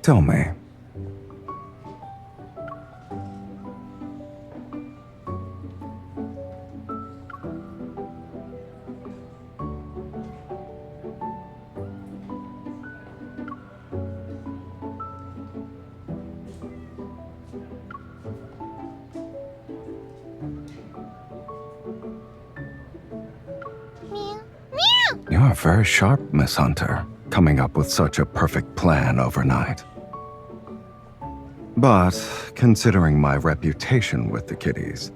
Tell me. You're very sharp, Miss Hunter, coming up with such a perfect plan overnight. But, considering my reputation with the kitties,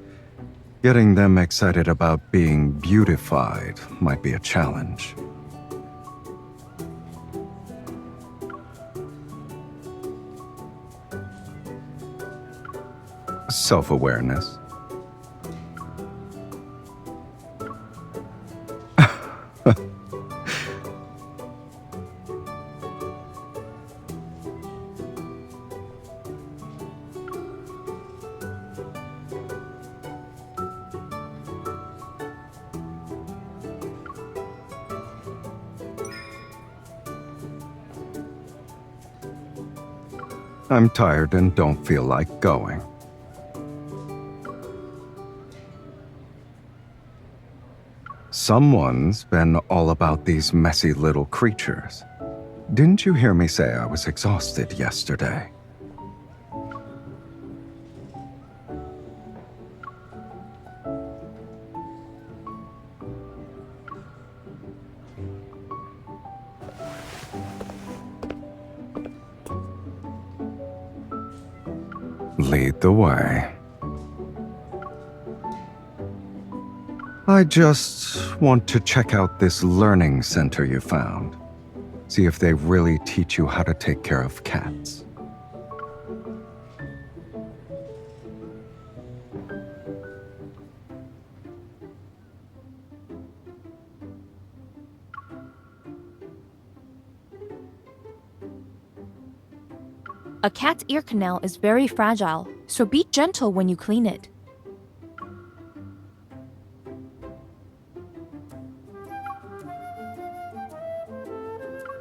getting them excited about being beautified might be a challenge. Self-awareness. I'm tired and don't feel like going. Someone's been all about these messy little creatures. Didn't you hear me say I was exhausted yesterday? Lead the way. I just want to check out this learning center you found. See if they really teach you how to take care of cats. A cat's ear canal is very fragile, so be gentle when you clean it.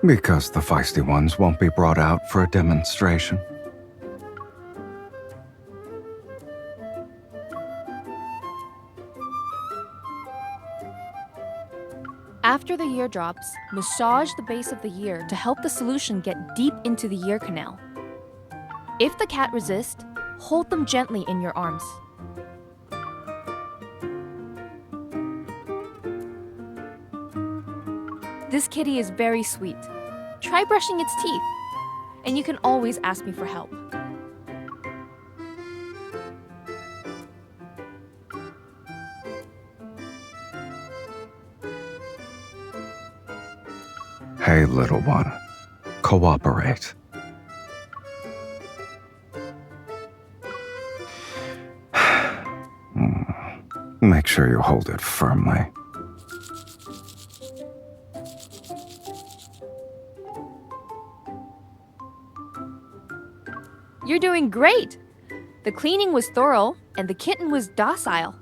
Because the feisty ones won't be brought out for a demonstration. After the ear drops, massage the base of the ear to help the solution get deep into the ear canal. If the cat resists, hold them gently in your arms. This kitty is very sweet. Try brushing its teeth, and you can always ask me for help. Hey, little one. Cooperate. Make sure you hold it firmly. You're doing great! The cleaning was thorough, and the kitten was docile.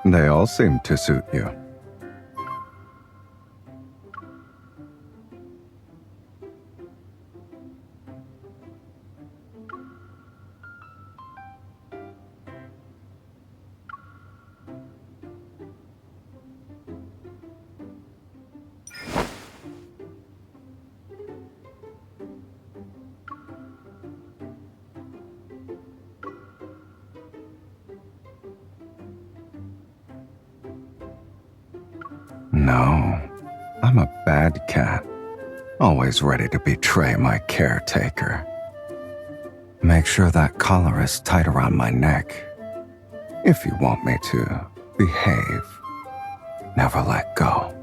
They all seem to suit you. No, I'm a bad cat, always ready to betray my caretaker. Make sure that collar is tight around my neck. If you want me to behave, never let go.